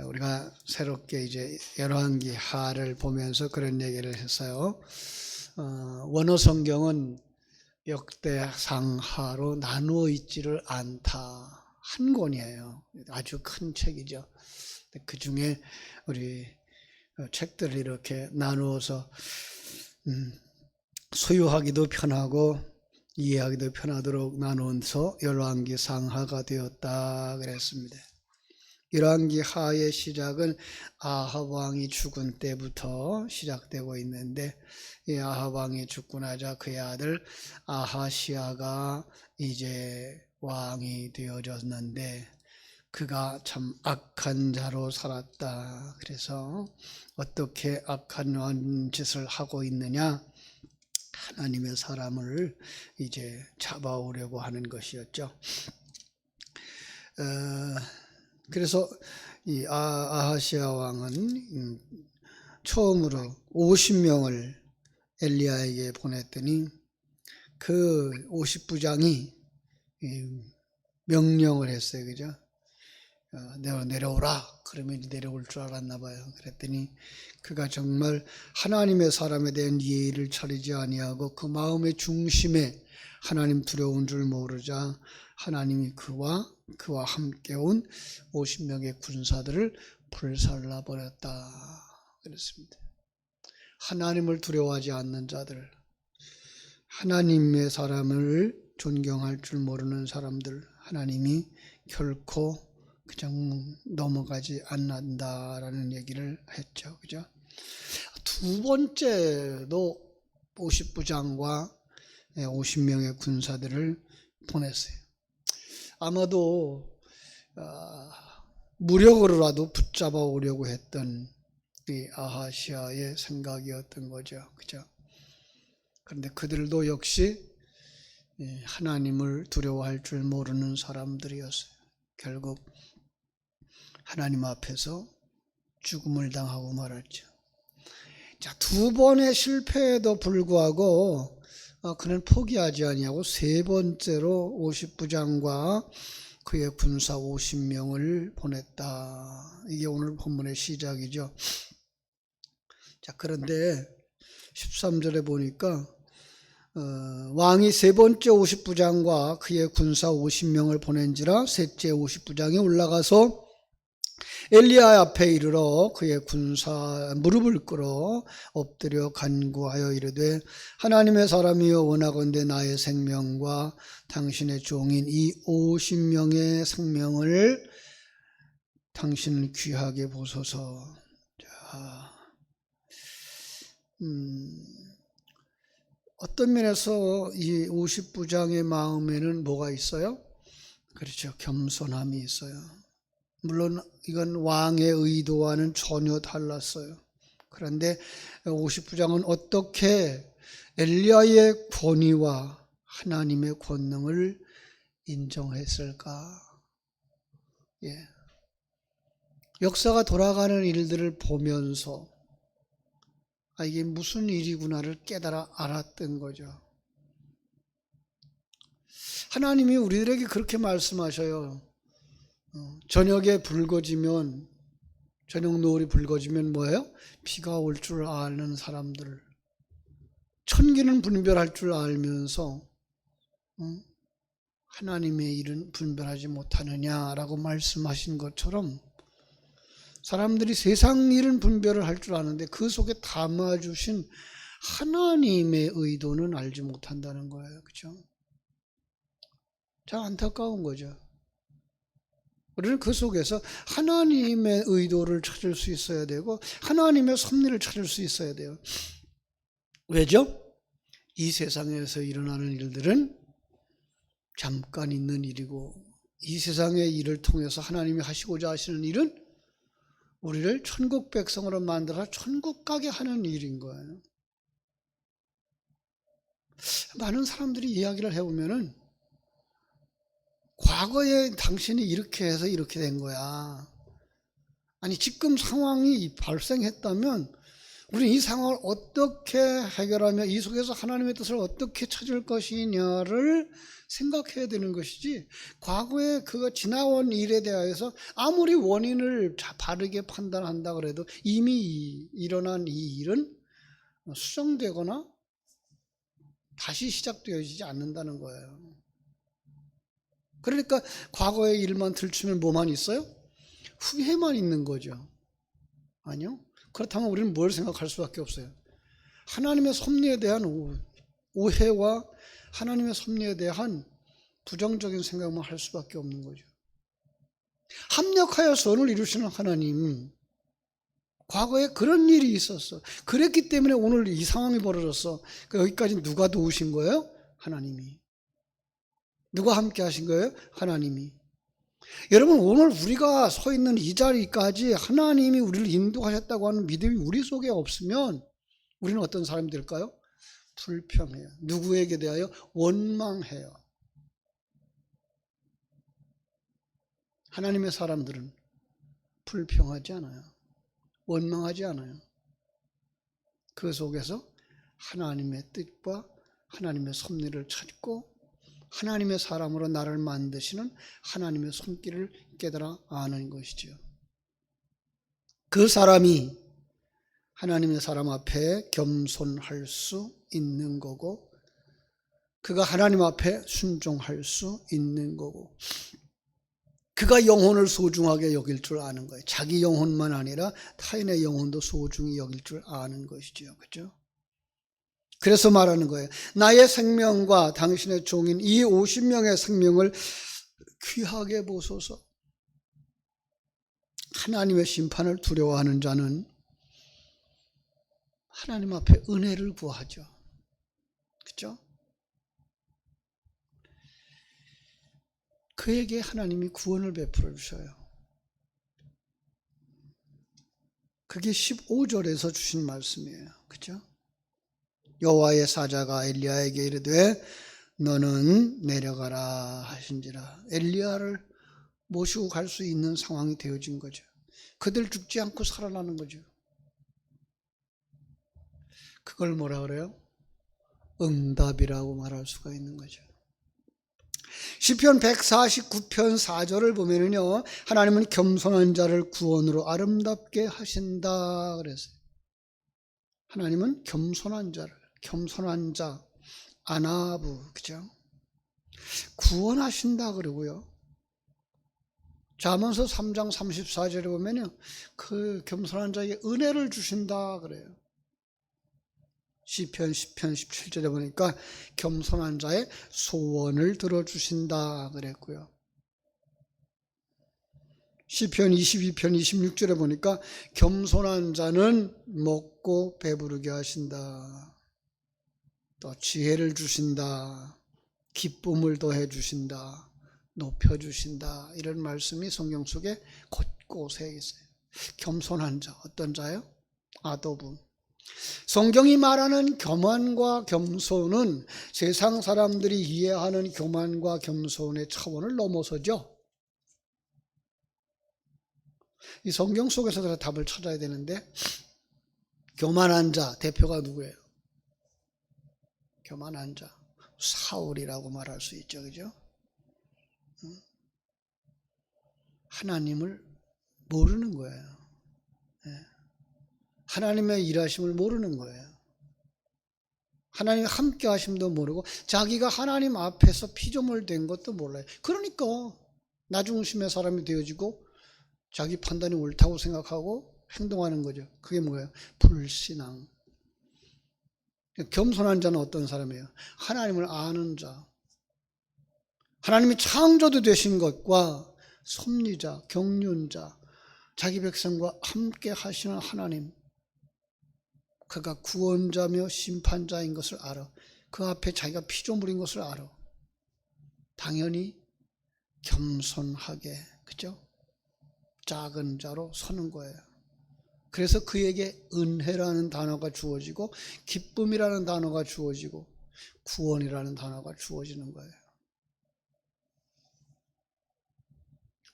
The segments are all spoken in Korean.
우리가 새롭게 이제 열왕기 하를 보면서 그런 얘기를 했어요. 원어 성경은 역대상 하로 나누어 있지를 않다. 한 권이에요. 아주 큰 책이죠. 그 중에 우리 책들을 이렇게 나누어서 소유하기도 편하고 이해하기도 편하도록 나누어서 열왕기 상하가 되었다 그랬습니다. 열왕기 하의 시작은 아합 왕이 죽은 때부터 시작되고 있는데, 이 아합 왕이 죽고 나자 그의 아들 아하시아가 이제 왕이 되어졌는데, 그가 참 악한 자로 살았다. 그래서 어떻게 악한 짓을 하고 있느냐? 하나님의 사람을 이제 잡아오려고 하는 것이었죠. 그래서 이 아하시아 왕은 처음으로 50명을 엘리야에게 보냈더니 그 50부장이 명령을 했어요. 그죠? 내려오라. 그러면 내려올 줄 알았나 봐요. 그랬더니 그가 정말 하나님의 사람에 대한 예의를 차리지 아니하고 그 마음의 중심에 하나님 두려운 줄 모르자 하나님이 그와 함께 온 50명의 군사들을 불살라 버렸다 그랬습니다. 하나님을 두려워하지 않는 자들, 하나님의 사람을 존경할 줄 모르는 사람들, 하나님이 결코 그냥 넘어가지 않는다라는 얘기를 했죠. 그죠? 두 번째도 50부장과 50명의 군사들을 보냈어요. 아마도 무력으로라도 붙잡아 오려고 했던 이 아하시아의 생각이었던 거죠. 그죠? 그런데 그들도 역시 하나님을 두려워할 줄 모르는 사람들이었어요. 결국 하나님 앞에서 죽음을 당하고 말았죠. 자, 두 번의 실패에도 불구하고 그는 포기하지 아니하고 세 번째로 50부장과 그의 군사 50명을 보냈다. 이게 오늘 본문의 시작이죠. 자, 그런데 13절에 보니까 왕이 세 번째 50부장과 그의 군사 50명을 보낸지라 셋째 50부장이 올라가서 엘리야 앞에 이르러 그의 군사 무릎을 꿇어 엎드려 간구하여 이르되 하나님의 사람이여 원하건대 나의 생명과 당신의 종인 이 50명의 생명을 당신 귀하게 보소서. 자, 어떤 면에서 이 50부장의 마음에는 뭐가 있어요? 그렇죠. 겸손함이 있어요. 물론 이건 왕의 의도와는 전혀 달랐어요. 그런데 50부장은 어떻게 엘리야의 권위와 하나님의 권능을 인정했을까? 예. 역사가 돌아가는 일들을 보면서 이게 무슨 일이구나를 깨달아 알았던 거죠. 하나님이 우리들에게 그렇게 말씀하셔요. 저녁에 붉어지면, 저녁 노을이 붉어지면 뭐예요? 비가 올 줄 아는 사람들. 천기는 분별할 줄 알면서 하나님의 일은 분별하지 못하느냐라고 말씀하신 것처럼 사람들이 세상 일은 분별을 할 줄 아는데 그 속에 담아주신 하나님의 의도는 알지 못한다는 거예요. 그렇죠? 참 안타까운 거죠. 우리는 그 속에서 하나님의 의도를 찾을 수 있어야 되고 하나님의 섭리를 찾을 수 있어야 돼요. 왜죠? 이 세상에서 일어나는 일들은 잠깐 있는 일이고 이 세상의 일을 통해서 하나님이 하시고자 하시는 일은 우리를 천국 백성으로 만들어 천국 가게 하는 일인 거예요. 많은 사람들이 이야기를 해보면은 과거에 당신이 이렇게 해서 이렇게 된 거야. 아니 지금 상황이 발생했다면 우리는 이 상황을 어떻게 해결하며 이 속에서 하나님의 뜻을 어떻게 찾을 것이냐를 생각해야 되는 것이지, 과거에 그가 지나온 일에 대하여서 아무리 원인을 바르게 판단한다 그래도 이미 일어난 이 일은 수정되거나 다시 시작되어지지 않는다는 거예요. 그러니까 과거의 일만 들추면 뭐만 있어요? 후회만 있는 거죠. 아니요. 그렇다면 우리는 뭘 생각할 수밖에 없어요? 하나님의 섭리에 대한 오해와 하나님의 섭리에 대한 부정적인 생각만 할 수밖에 없는 거죠. 합력하여 선을 이루시는 하나님, 과거에 그런 일이 있었어. 그랬기 때문에 오늘 이 상황이 벌어졌어. 여기까지 누가 도우신 거예요? 하나님이. 누가 함께 하신 거예요? 하나님이. 여러분, 오늘 우리가 서 있는 이 자리까지 하나님이 우리를 인도하셨다고 하는 믿음이 우리 속에 없으면 우리는 어떤 사람이 될까요? 불평해요. 누구에게 대하여? 원망해요. 하나님의 사람들은 불평하지 않아요. 원망하지 않아요. 그 속에서 하나님의 뜻과 하나님의 섭리를 찾고 하나님의 사람으로 나를 만드시는 하나님의 손길을 깨달아 아는 것이죠. 그 사람이 하나님의 사람 앞에 겸손할 수 있는 거고, 그가 하나님 앞에 순종할 수 있는 거고, 그가 영혼을 소중하게 여길 줄 아는 거예요. 자기 영혼만 아니라 타인의 영혼도 소중히 여길 줄 아는 것이죠. 그렇죠? 그래서 말하는 거예요. 나의 생명과 당신의 종인 이 50명의 생명을 귀하게 보소서. 하나님의 심판을 두려워하는 자는 하나님 앞에 은혜를 구하죠. 그렇죠? 그에게 하나님이 구원을 베풀어 주셔요. 그게 15절에서 주신 말씀이에요. 그렇죠? 여호와의 사자가 엘리야에게 이르되 너는 내려가라 하신지라. 엘리야를 모시고 갈 수 있는 상황이 되어진 거죠. 그들 죽지 않고 살아나는 거죠. 그걸 뭐라 그래요? 응답이라고 말할 수가 있는 거죠. 시편 149편 4절을 보면은요, 하나님은 겸손한 자를 구원으로 아름답게 하신다 그랬어요. 하나님은 겸손한 자, 아나부, 그죠? 구원하신다 그러고요. 잠언서 3장 34절에 보면요, 그 겸손한 자에게 은혜를 주신다 그래요. 시편 10편 17절에 보니까 겸손한 자의 소원을 들어주신다 그랬고요. 시편 22편 26절에 보니까 겸손한 자는 먹고 배부르게 하신다. 또 지혜를 주신다. 기쁨을 더해 주신다. 높여 주신다. 이런 말씀이 성경 속에 곳곳에 있어요. 겸손한 자, 어떤 자요? 아도부. 성경이 말하는 교만과 겸손은 세상 사람들이 이해하는 교만과 겸손의 차원을 넘어서죠. 이 성경 속에서 답을 찾아야 되는데, 교만한 자 대표가 누구예요? 교만한 자 사울이라고 말할 수 있죠. 그죠? 하나님을 모르는 거예요. 하나님의 일하심을 모르는 거예요. 하나님의 함께 하심도 모르고 자기가 하나님 앞에서 피조물 된 것도 몰라요. 그러니까 나중심의 사람이 되어지고 자기 판단이 옳다고 생각하고 행동하는 거죠. 그게 뭐예요? 불신앙. 겸손한 자는 어떤 사람이에요? 하나님을 아는 자. 하나님이 창조도 되신 것과 섭리자, 경륜자, 자기 백성과 함께 하시는 하나님, 그가 구원자며 심판자인 것을 알아. 그 앞에 자기가 피조물인 것을 알아. 당연히 겸손하게, 그죠? 작은 자로 서는 거예요. 그래서 그에게 은혜라는 단어가 주어지고 기쁨이라는 단어가 주어지고 구원이라는 단어가 주어지는 거예요.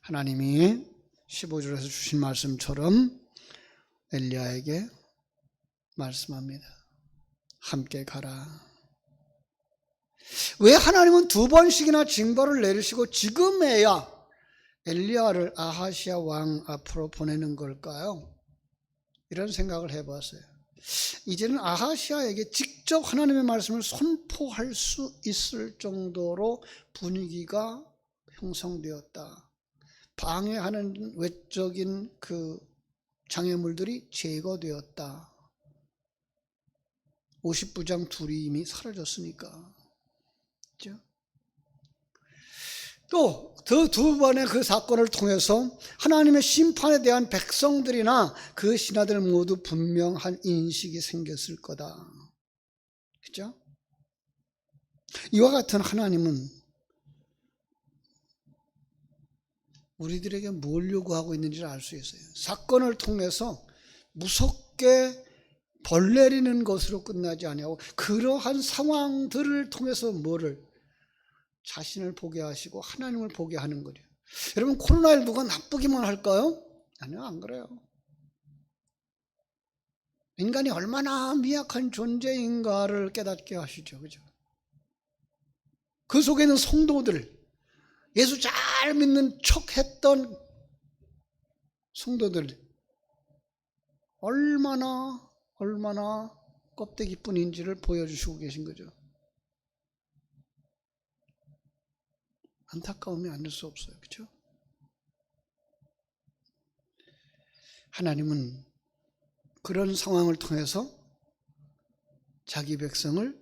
하나님이 15절에서 주신 말씀처럼 엘리야에게 말씀합니다. 함께 가라. 왜 하나님은 두 번씩이나 징벌을 내리시고 지금에야 엘리야를 아하시아 왕 앞으로 보내는 걸까요? 이런 생각을 해봤어요. 이제는 아하시아에게 직접 하나님의 말씀을 선포할 수 있을 정도로 분위기가 형성되었다. 방해하는 외적인 그 장애물들이 제거되었다. 50부장 둘이 이미 사라졌으니까. 그렇죠? 또 두 번의 그 사건을 통해서 하나님의 심판에 대한 백성들이나 그 신하들 모두 분명한 인식이 생겼을 거다. 그렇죠? 이와 같은 하나님은 우리들에게 뭘 요구하고 있는지를 알 수 있어요. 사건을 통해서 무섭게 벌 내리는 것으로 끝나지 아니하고 그러한 상황들을 통해서 뭐를? 자신을 보게 하시고 하나님을 보게 하는 거죠. 여러분, 코로나19가 나쁘기만 할까요? 아니요, 안 그래요. 인간이 얼마나 미약한 존재인가를 깨닫게 하시죠. 그죠? 그 속에 있는 성도들, 예수 잘 믿는 척 했던 성도들, 얼마나 껍데기뿐인지를 보여주시고 계신 거죠. 안타까움이 아닐 수 없어요. 그렇죠? 하나님은 그런 상황을 통해서 자기 백성을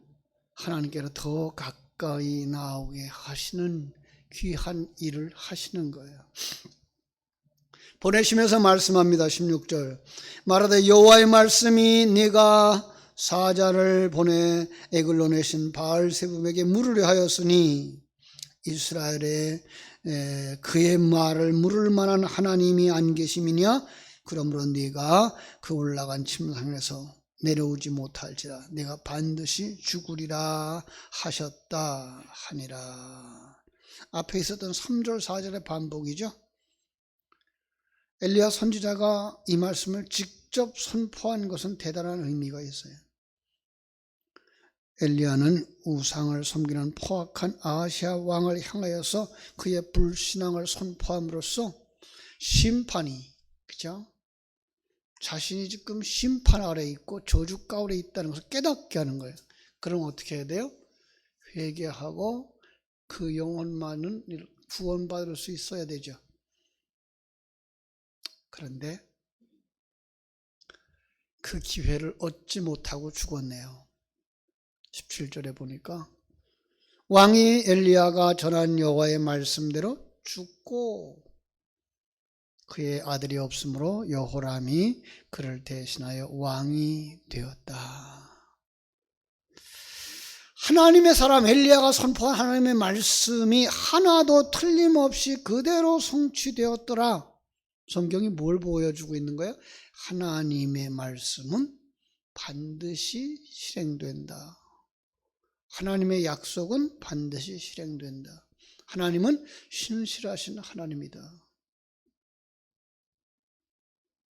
하나님께로 더 가까이 나오게 하시는 귀한 일을 하시는 거예요. 보내시면서 말씀합니다. 16절 말하되 여호와의 말씀이 네가 사자를 보내 애글로 내신 바알세붑에게 물으려 하였으니 이스라엘에 그의 말을 물을 만한 하나님이 안 계심이냐? 그러므로 네가 그 올라간 침상에서 내려오지 못할지라 내가 반드시 죽으리라 하셨다 하니라. 앞에 있었던 3절 4절의 반복이죠. 엘리야 선지자가 이 말씀을 직접 선포한 것은 대단한 의미가 있어요. 엘리야는 우상을 섬기는 포악한 아하시아 왕을 향하여서 그의 불신앙을 선포함으로써 심판이, 그죠? 자신이 지금 심판 아래 있고 저주 가운데 있다는 것을 깨닫게 하는 거예요. 그럼 어떻게 해야 돼요? 회개하고 그 영혼만은 구원받을 수 있어야 되죠. 그런데 그 기회를 얻지 못하고 죽었네요. 17절에 보니까 왕이 엘리야가 전한 여호와의 말씀대로 죽고 그의 아들이 없으므로 여호람이 그를 대신하여 왕이 되었다. 하나님의 사람 엘리야가 선포한 하나님의 말씀이 하나도 틀림없이 그대로 성취되었더라. 성경이 뭘 보여주고 있는 거예요? 하나님의 말씀은 반드시 실행된다. 하나님의 약속은 반드시 실행된다. 하나님은 신실하신 하나님이다.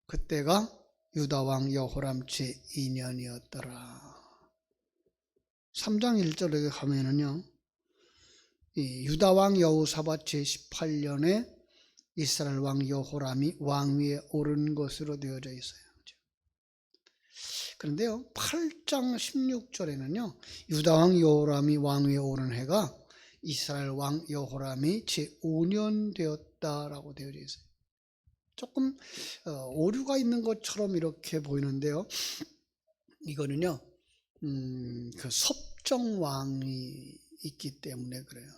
그때가 유다왕 여호람 제2년이었더라. 3장 1절에 가면은요, 이 유다왕 여호사밧 제18년에 이스라엘 왕 여호람이 왕위에 오른 것으로 되어져 있어요. 그런데요, 8장 16절에는요, 유다왕 여호람이 왕위에 오른 해가 이스라엘 왕 여호람이 제5년 되었다라고 되어져 있어요. 조금 오류가 있는 것처럼 이렇게 보이는데요, 이거는요, 그 섭정왕이 있기 때문에 그래요.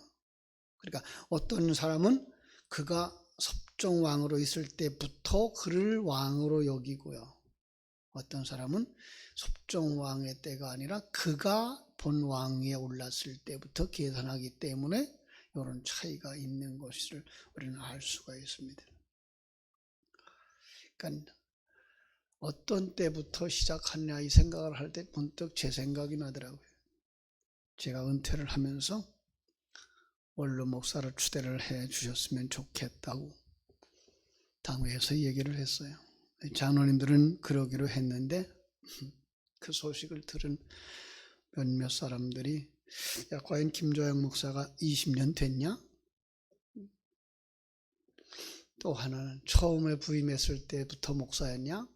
그러니까 어떤 사람은 그가 섭정왕으로 있을 때부터 그를 왕으로 여기고요, 어떤 사람은 섭정왕의 때가 아니라 그가 본 왕위에 올랐을 때부터 계산하기 때문에 이런 차이가 있는 것을 우리는 알 수가 있습니다. 그러니까 어떤 때부터 시작하냐 이 생각을 할 때 문득 제 생각이 나더라고요. 제가 은퇴를 하면서 원로 목사를 추대를 해 주셨으면 좋겠다고 당회에서 얘기를 했어요. 장로님들은 그러기로 했는데 그 소식을 들은 몇몇 사람들이 야, 과연 김조영 목사가 20년 됐냐? 또 하나는 처음에 부임했을 때부터 목사였냐?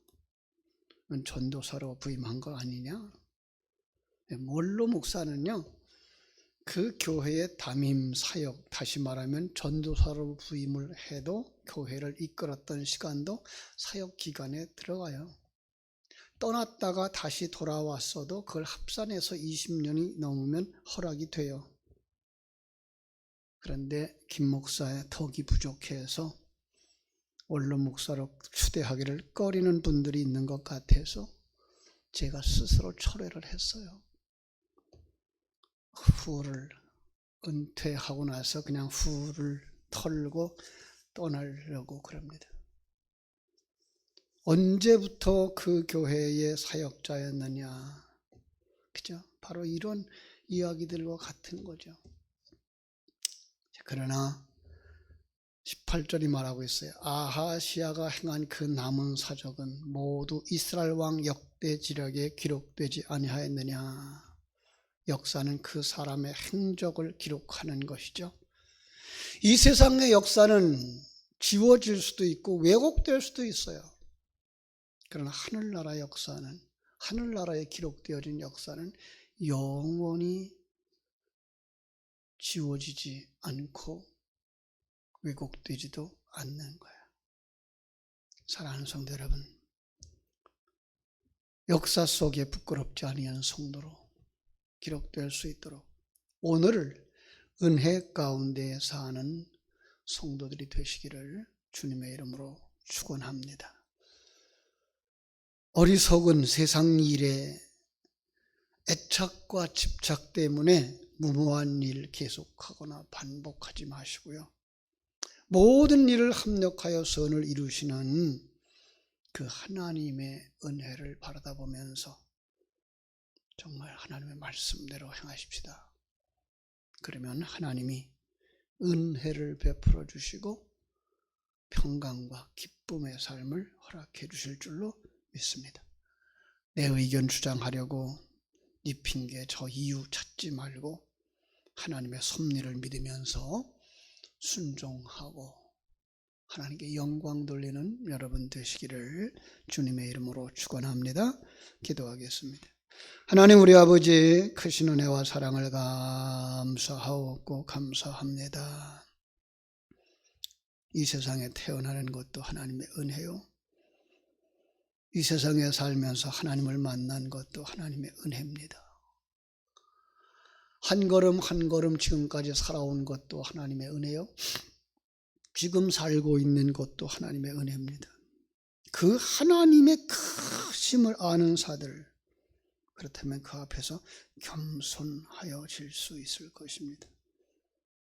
전도사로 부임한 거 아니냐? 뭘로 목사는요? 그 교회의 담임 사역, 다시 말하면 전도사로 부임을 해도 교회를 이끌었던 시간도 사역 기간에 들어가요. 떠났다가 다시 돌아왔어도 그걸 합산해서 20년이 넘으면 허락이 돼요. 그런데 김 목사의 덕이 부족해서 원로 목사로 추대하기를 꺼리는 분들이 있는 것 같아서 제가 스스로 철회를 했어요. 후를 은퇴하고 나서 그냥 후를 털고 떠나려고 그럽니다. 언제부터 그 교회의 사역자였느냐? 그죠? 바로 이런 이야기들과 같은 거죠. 그러나 18절이 말하고 있어요. 아하시아가 행한 그 남은 사적은 모두 이스라엘 왕 역대 지략에 기록되지 아니하였느냐? 역사는 그 사람의 행적을 기록하는 것이죠. 이 세상의 역사는 지워질 수도 있고 왜곡될 수도 있어요. 그러나 하늘나라 역사는, 하늘나라에 기록되어진 역사는 영원히 지워지지 않고 왜곡되지도 않는 거예요. 사랑하는 성도 여러분, 역사 속에 부끄럽지 아니한 성도로 기록될 수 있도록 오늘을 은혜 가운데 사는 성도들이 되시기를 주님의 이름으로 축원합니다. 어리석은 세상 일에 애착과 집착 때문에 무모한 일 계속하거나 반복하지 마시고요. 모든 일을 합력하여 선을 이루시는 그 하나님의 은혜를 바라다 보면서 정말 하나님의 말씀대로 행하십시다. 그러면 하나님이 은혜를 베풀어 주시고 평강과 기쁨의 삶을 허락해 주실 줄로 믿습니다. 내 의견 주장하려고 네 핑계 저 이유 찾지 말고 하나님의 섭리를 믿으면서 순종하고 하나님께 영광 돌리는 여러분 되시기를 주님의 이름으로 축원합니다. 기도하겠습니다. 하나님 우리 아버지 크신 은혜와 사랑을 감사하옵고 감사합니다. 이 세상에 태어나는 것도 하나님의 은혜요. 이 세상에 살면서 하나님을 만난 것도 하나님의 은혜입니다. 한 걸음 한 걸음 지금까지 살아온 것도 하나님의 은혜요. 지금 살고 있는 것도 하나님의 은혜입니다. 그 하나님의 크심을 아는 사들, 그렇다면 그 앞에서 겸손하여질 수 있을 것입니다.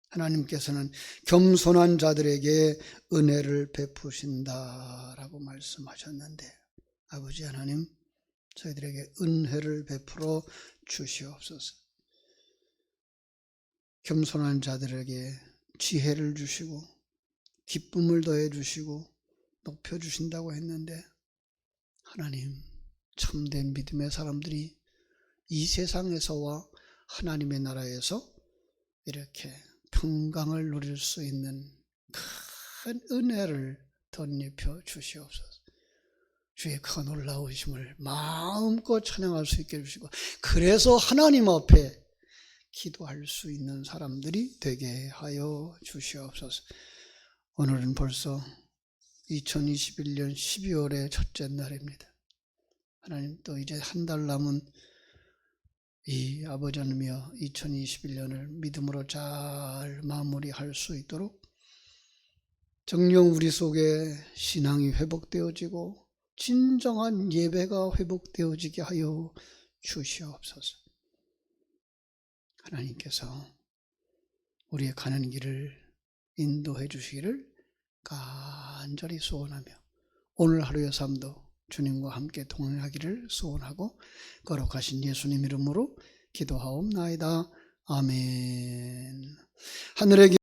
하나님께서는 겸손한 자들에게 은혜를 베푸신다라고 말씀하셨는데 아버지 하나님, 저희들에게 은혜를 베풀어 주시옵소서. 겸손한 자들에게 지혜를 주시고 기쁨을 더해 주시고 높여 주신다고 했는데 하나님, 참된 믿음의 사람들이 이 세상에서와 하나님의 나라에서 이렇게 평강을 누릴 수 있는 큰 은혜를 덧입혀 주시옵소서. 주의 그 놀라우심을 마음껏 찬양할 수 있게 해주시고 그래서 하나님 앞에 기도할 수 있는 사람들이 되게 하여 주시옵소서. 오늘은 벌써 2021년 12월의 첫째 날입니다. 하나님 또 이제 한 달 남은 이 아버지 하나님이여 2021년을 믿음으로 잘 마무리할 수 있도록 정녕 우리 속에 신앙이 회복되어지고 진정한 예배가 회복되어지게 하여 주시옵소서. 하나님께서 우리의 가는 길을 인도해 주시기를 간절히 소원하며 오늘 하루의 삶도 주님과 함께 동행하기를 소원하고 거룩하신 예수님 이름으로 기도하옵나이다. 아멘. 하늘의